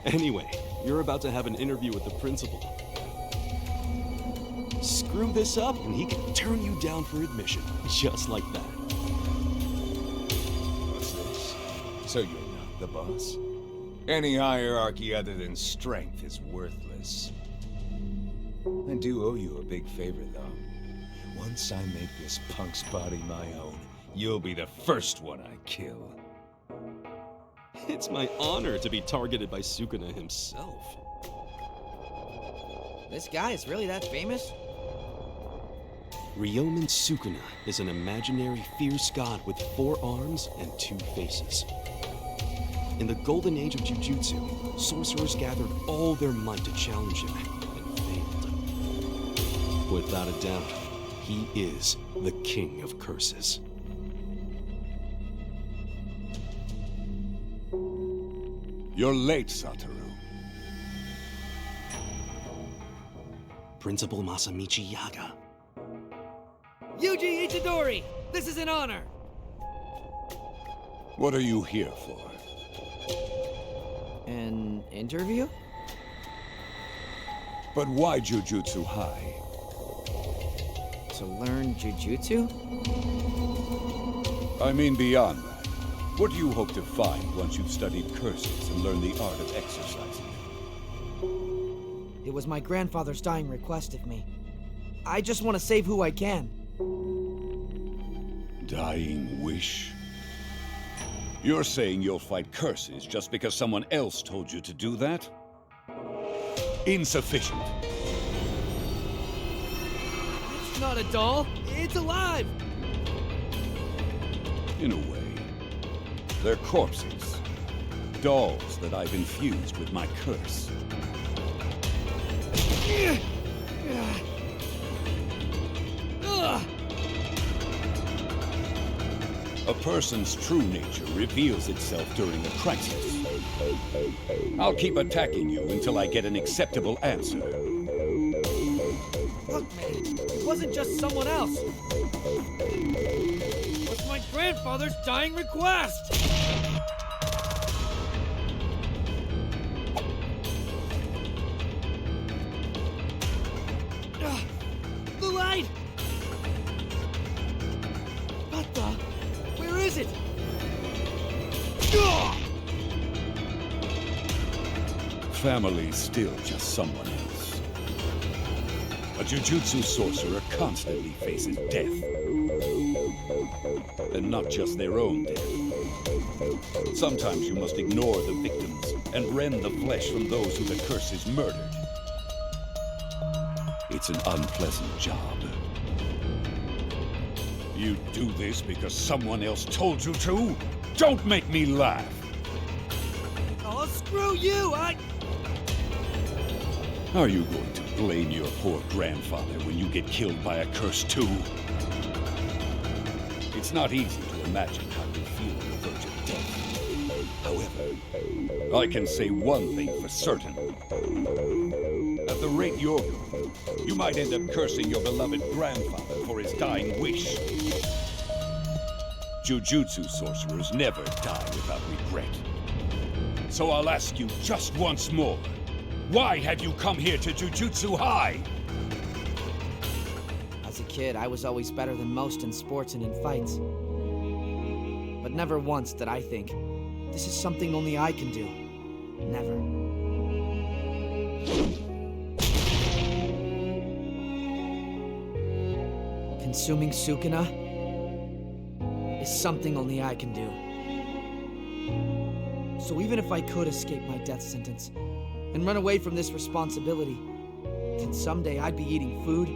Anyway, you're about to have an interview with the principal. Screw this up and he can turn you down for admission, just like that. What's this? So you're not the boss? Any hierarchy other than strength is worthless. I do owe you a big favor, though. Once I make this punk's body my own, you'll be the first one I kill. It's my honor to be targeted by Sukuna himself. This guy is really that famous? Ryomen Sukuna is an imaginary fierce god with 4 arms and 2 faces. In the golden age of Jujutsu, sorcerers gathered all their might to challenge him, and failed. Without a doubt, he is the king of curses. You're late, Satoru. Principal Masamichi Yaga. Yuji Itadori! This is an honor! What are you here for? An interview? But why Jujutsu High? To learn Jujutsu? I mean beyond that. What do you hope to find once you've studied curses and learned the art of exercising them? It was my grandfather's dying request of me. I just want to save who I can. Dying wish? You're saying you'll fight curses just because someone else told you to do that? Insufficient. It's not a doll. It's alive! In a way. They're corpses. Dolls that I've infused with my curse. A person's true nature reveals itself during a crisis. I'll keep attacking you until I get an acceptable answer. Look, man, it wasn't just someone else. It was my grandfather's dying request! The light! What the? Where is it? Family's still just someone else. A Jujutsu sorcerer constantly faces death. And not just their own death. Sometimes you must ignore the victims and rend the flesh from those who the curse has murdered. It's an unpleasant job. You do this because someone else told you to? Don't make me laugh! Oh, screw you! Are you going to blame your poor grandfather when you get killed by a curse too? It's not easy to imagine how you feel on the verge of death. However, I can say one thing for certain. At the rate you're going, you might end up cursing your beloved grandfather for his dying wish. Jujutsu sorcerers never die without regret. So I'll ask you just once more. Why have you come here to Jujutsu High? As a kid, I was always better than most in sports and in fights. But never once did I think, this is something only I can do. Never. Consuming Sukuna is something only I can do. So even if I could escape my death sentence and run away from this responsibility, then someday I'd be eating food,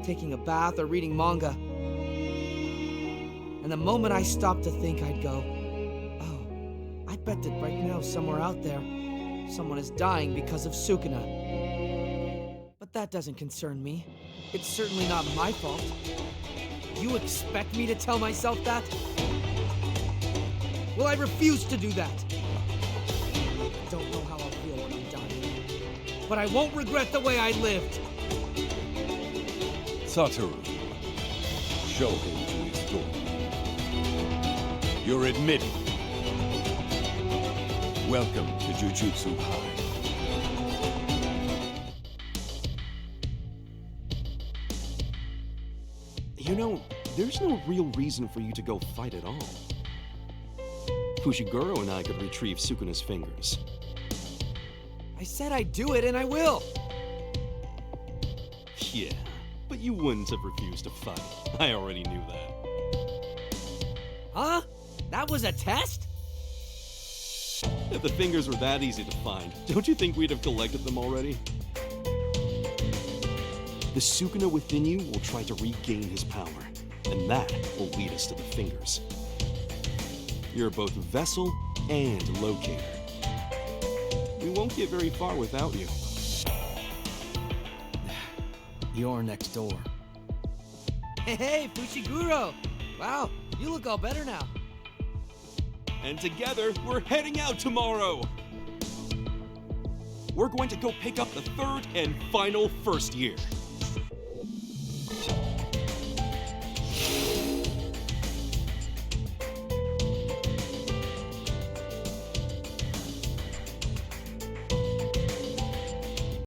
taking a bath, or reading manga. And the moment I stopped to think, I'd go, oh, I bet that right now somewhere out there, someone is dying because of Sukuna. But that doesn't concern me. It's certainly not my fault. You expect me to tell myself that? Well, I refuse to do that. I don't know how I'll feel when I'm dying, but I won't regret the way I lived. Satoru, show him to his door. You're admitted. Welcome to Jujutsu High. You know, there's no real reason for you to go fight at all. Fushiguro and I could retrieve Sukuna's fingers. I said I'd do it, and I will! Yeah, but you wouldn't have refused to fight. I already knew that. Huh? That was a test? If the fingers were that easy to find, don't you think we'd have collected them already? The Sukuna within you will try to regain his power, and that will lead us to the fingers. You're both vessel and locator. We won't get very far without you. You're next door. Hey, Fushiguro! Wow, you look all better now. And together, we're heading out tomorrow! We're going to go pick up the third and final first year.